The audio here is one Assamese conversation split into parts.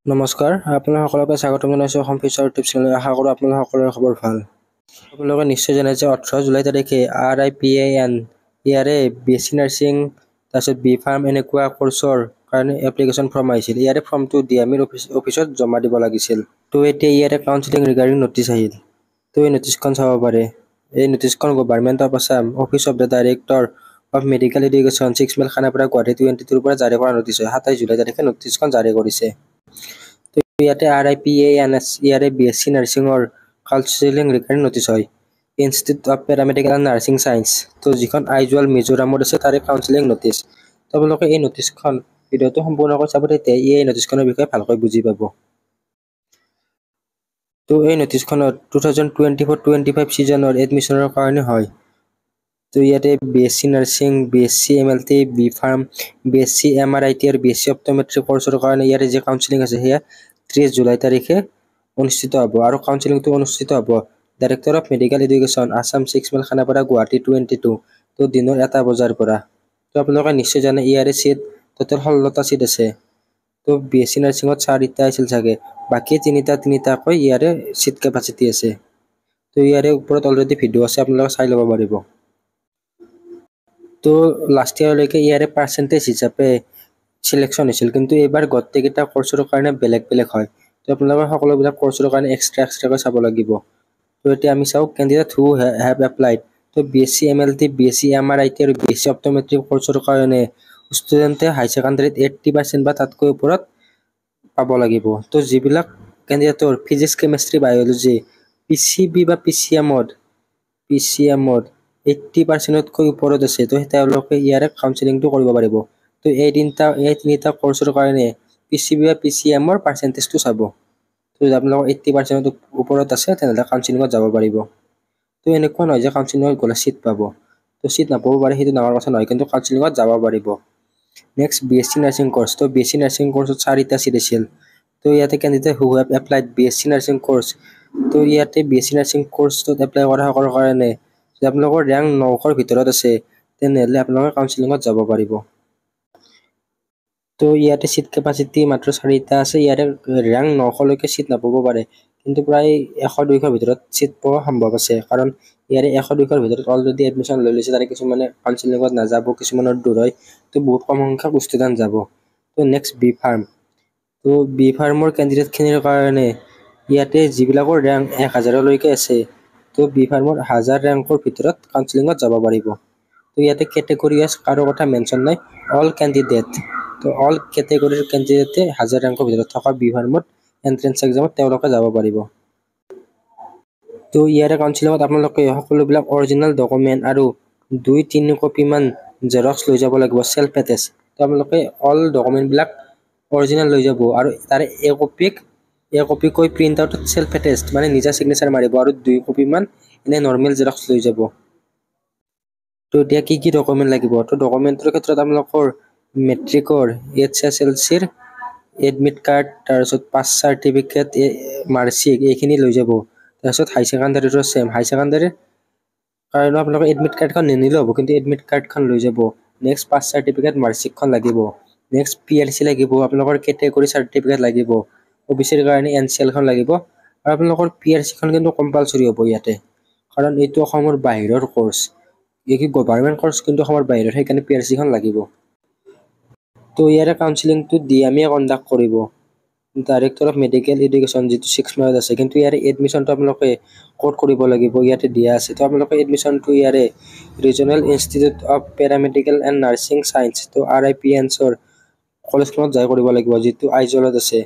নমস্কাৰ, আপোনালোক সকলোকে স্বাগতম জনাইছোঁ অসম ফিচাৰ ইউটিউব চেনেললৈ। আশা কৰোঁ আপোনালোক সকলোৰে খবৰ ভাল। আপোনালোকে নিশ্চয় জানে যে 18 জুলাই তাৰিখে RIPAN ইয়াৰে BSc নাৰ্ছিং তাৰপিছত বি ফাৰ্ম এনেকুৱা কোৰ্চৰ কাৰণে এপ্লিকেশ্যন ফৰ্ম আহিছিল। ইয়াৰে ফৰ্মটো ডিএমইৰ অফিচত জমা দিব লাগিছিল। তো এতিয়া ইয়াৰে কাউন্সেলিং ৰিগাৰ্ডিং নটিচ আহিল। তো এই নটিচখন চাব পাৰে। এই নটিচখন government of Assam office of the director of medical education 6 mile Khanapara Guwahati 22ৰ পৰা জাৰি কৰা নটিচ হয়। 27 জুলাই তাৰিখে নটিচখন জাৰি কৰিছে। তো ইয়াতে RIPANS ইয়াৰে BSc নাৰ্ছিঙৰ কাউন্সেলিং ৰিগাৰ্ডিং নটিচ হয়। Institute of paramedical and nursing science, তো যিখন আইজল মিজোৰামত আছে তাৰে কাউন্সেলিং নটিচ। তো আপোনালোকে এই নটিচখন ভিডিঅ'টো সম্পূৰ্ণকৈ চাব, তেতিয়া এই নটিচখনৰ বিষয়ে ভালকৈ বুজি পাব। তো এই নটিচখনত 2024-25 ছিজনৰ এডমিশ্যনৰ কাৰণে হয়। তো ইয়াতে BSc nursing, BSc MLT, B pharm, BSc MRIT আৰু BSc অপট'মেট্ৰি কোৰ্চৰ কাৰণে ইয়াৰে যে কাউন্সেলিং আছে সেয়া 30 জুলাই তাৰিখে অনুষ্ঠিত হ'ব। আৰু কাউন্সেলিংটো অনুষ্ঠিত হ'ব director of medical education Assam 6 mile Khanapara Guwahati 22, তো দিনৰ 1 বজাৰ পৰা। তো আপোনালোকে নিশ্চয় জানে ইয়াৰে চিট টোটেল 16টা চিট আছে। তো BSc নাৰ্ছিঙত 4টা আছিল চাগে, বাকী তিনিটাকৈ ইয়াৰে চিট কেপাচিটি আছে। তো ইয়াৰে ওপৰত অলৰেডি ভিডিঅ' আছে, আপোনালোকে চাই ল'ব পাৰিব। তো লাষ্ট ইয়াৰলৈকে ইয়াৰে পাৰ্চেণ্টেজ হিচাপে চিলেকশ্যন হৈছিল, কিন্তু এইবাৰ গোটেইকেইটা কোৰ্চৰ কাৰণে বেলেগ বেলেগ হয়। তো আপোনালোকে সকলোবিলাক কোৰ্চৰ কাৰণে এক্সট্ৰাকৈ চাব লাগিব। তো এতিয়া আমি চাওঁ কেণ্ডিডেট হু হেভ এপ্লাইড। তো BSc MLT, BSc MRIT আৰু BSc অপট'মেট্ৰি কোৰ্চৰ কাৰণে ষ্টুডেণ্টে হাই ছেকেণ্ডাৰীত 80% বা তাতকৈ ওপৰত পাব লাগিব। তো যিবিলাক কেণ্ডিডেটৰ ফিজিক্স, কেমেষ্ট্ৰি, বায়'লজি, PCB বা PCMত 80%তকৈ ওপৰত আছে, তো তেওঁলোকে ইয়াৰে কাউন্সেলিংটো কৰিব পাৰিব। তো এই তিনিটা কোৰ্চৰ কাৰণে PCB বা PCMৰ পাৰ্চেণ্টেজটো চাব। তো যদি আপোনালোকৰ 80% ওপৰত আছে তেনেহ'লে কাউন্সেলিঙত যাব পাৰিব। তো এনেকুৱা নহয় যে কাউন্সেলিঙত গ'লে চিট পাব। তো চিট নাপাব পাৰে, সেইটো ডাঙৰ কথা নহয়, কিন্তু কাউন্সেলিঙত যাব পাৰিব। Next BSc nursing course. তো BSc নাৰ্ছিং কোৰ্চত 4টা চিট আছিল। তো ইয়াতে candidate who have applied BSc nursing course. তো ইয়াতে BSc নাৰ্ছিং কোৰ্চটোত এপ্লাই কৰা সকলৰ কাৰণে যদি আপোনালোকৰ ৰেংক 900ৰ ভিতৰত আছে তেনেহ'লে আপোনালোকে কাউন্সেলিঙত যাব পাৰিব। তো ইয়াতে চিট কেপাচিটি মাত্ৰ 4টা আছে। ইয়াৰে ৰেংক 900লৈকে চিট নাপাব পাৰে, কিন্তু প্ৰায় 100-200ৰ ভিতৰত চিট পোৱা সম্ভৱ আছে, কাৰণ ইয়াৰে 100-200ৰ ভিতৰত অলৰেডি এডমিশ্যন লৈ লৈছে। তাৰে কিছুমানে কাউন্সেলিঙত নাযাব, কিছুমানৰ দূৰ হয়, তো বহুত কম সংখ্যক ষ্টুডেণ্ট যাব। তো নেক্সট বি ফাৰ্ম। তো বি ফাৰ্মৰ কেণ্ডিডেটখিনিৰ কাৰণে ইয়াতে যিবিলাকৰ ৰেংক 1000লৈকে আছে, তো বি ফাৰ্মৰ 1000 ৰেংকৰ ভিতৰত কাউন্সেলিঙত যাব পাৰিব। তো ইয়াতে কেটেগৰী ৱাইজ কাৰো কথা মেনশ্যন নাই, অল কেণ্ডিডেট। তো অল কেটেগৰীৰ কেণ্ডিডেটে 1000 ৰেংকৰ ভিতৰত থকা বি ফাৰ্মত এণ্ট্ৰেন্স এক্সামত তেওঁলোকে যাব পাৰিব। তো ইয়াৰে কাউন্সেলিঙত আপোনালোকে সকলোবিলাক অৰিজিনেল ডকুমেণ্ট আৰু 2-3 কপিমান জেৰক্স লৈ যাব লাগিব, চেল্ফ এটেষ্ট। তো আপোনালোকে অল ডকুমেণ্টবিলাক অৰিজিনেল লৈ যাব, আৰু তাৰে একপিকৈ প্ৰিণ্ট আউট চেল্ফ এটেষ্ট মানে নিজা চিগনেচাৰ মাৰিব, আৰু 2 কপিমান এনে নৰ্মেল জেৰক্স লৈ যাব। তো এতিয়া কি ডকুমেণ্ট লাগিব? তো ডকুমেণ্টৰ ক্ষেত্ৰত আপোনালোকৰ মেট্ৰিকৰ, HSLCৰ এডমিট কাৰ্ড, তাৰপিছত পাছ চাৰ্টিফিকেট, মাৰ্কশ্বিট এইখিনি লৈ যাব। তাৰপিছত হাই ছেকেণ্ডাৰীৰো ছেম, হাই ছেকেণ্ডাৰীৰ কাৰণে আপোনালোকে এডমিট কাৰ্ডখন নিনিলেও হ'ব, কিন্তু এডমিট কাৰ্ডখন লৈ যাব। নেক্সট পাছ চাৰ্টিফিকেট, মাৰ্কশ্বিটখন লাগিব। নেক্সট PLC লাগিব, আপোনালোকৰ কেটেগৰী চাৰ্টিফিকেট লাগিব। OBCৰ কাৰণে NCLখন লাগিব, আৰু আপোনালোকৰ PRCখন কিন্তু কম্পালচৰি হ'ব ইয়াতে, কাৰণ এইটো অসমৰ বাহিৰৰ কোৰ্চ, এই গভৰ্ণমেণ্ট কোৰ্চ কিন্তু অসমৰ বাহিৰৰ, সেইকাৰণে PRCখন লাগিব। তো ইয়াৰে কাউন্সেলিংটো DME কণ্ডাক্ট কৰিব, ডাইৰেক্টৰ অফ মেডিকেল এডুকেশ্যন, যিটো 6 মাইলত আছে। কিন্তু ইয়াৰে এডমিশ্যনটো আপোনালোকে ক'ত কৰিব লাগিব ইয়াতে দিয়া আছে। তো আপোনালোকে এডমিশ্যনটো ইয়াৰে regional institute of paramedical and nursing science, তো RIPNছৰ কলেজখনত যাই কৰিব লাগিব, যিটো আইজলত আছে।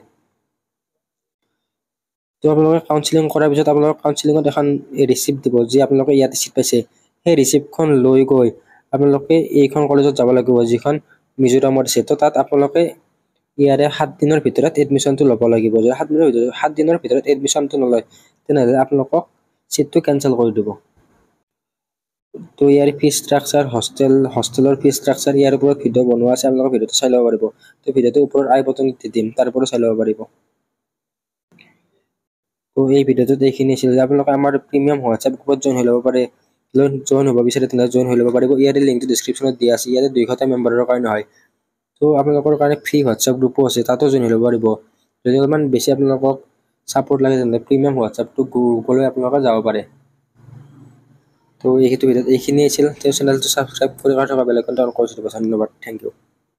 তো আপোনালোকে কাউন্সেলিং কৰাৰ পিছত আপোনালোকৰ কাউন্সেলিঙত এখন ৰিচিপ্ট দিব, যি আপোনালোকে ইয়াতে চিট পাইছে। সেই ৰিচিপ্টখন লৈ গৈ আপোনালোকে এইখন কলেজত যাব লাগিব, যিখন মিজোৰামত আছে। তো তাত আপোনালোকে ইয়াৰে 7 দিনৰ ভিতৰত এডমিশ্যনটো ল'ব লাগিব। যদি 7 দিনৰ ভিতৰত এডমিশ্যনটো নলয় তেনেহ'লে আপোনালোকক চিটটো কেনচেল কৰি দিব। তো ইয়াৰ ফিজ ষ্ট্ৰাকচাৰ, হোষ্টেলৰ ফিজ ষ্ট্ৰাকচাৰ, ইয়াৰ ওপৰত ভিডিঅ' বনোৱা আছে, আপোনালোকে ভিডিঅ'টো চাই ল'ব পাৰিব। তো ভিডিঅ'টো ওপৰত আই বটন দি দিম, তাৰ ওপৰত চাই ল'ব পাৰিব। তো এই ভিডিঅ'টোত এইখিনি আছিল। আপোনালোকে আমাৰ প্ৰিমিয়াম হোৱাটছএপ গ্ৰুপত জইন হৈ ল'ব পাৰে। জইন হ'ব বিচাৰে তেনেহ'লে জইন হৈ ল'ব পাৰিব। ইয়াৰে লিংকটো ডিছক্ৰিপশ্যনত দিয়া আছে। ইয়াতে 200টা মেম্বাৰৰ কাৰণে হয়। তো আপোনালোকৰ কাৰণে ফ্ৰী হোৱাটছএপ গ্ৰুপো আছে, তাতো জইন হৈ ল'ব পাৰিব। যদি অলপমান বেছি আপোনালোকক ছাপোৰ্ট লাগে তেন্তে প্ৰিমিয়াম হোৱাটছআপটো গুগললৈ আপোনালোকে যাব পাৰে। তো এইটো ভিডিঅ'ত এইখিনিয়ে আছিল। তেওঁ চেনেলটো ছাবস্ক্ৰাইব কৰি থকা বেল আইকনটো অন কৰি থব। ধন্যবাদ, থেংক ইউ।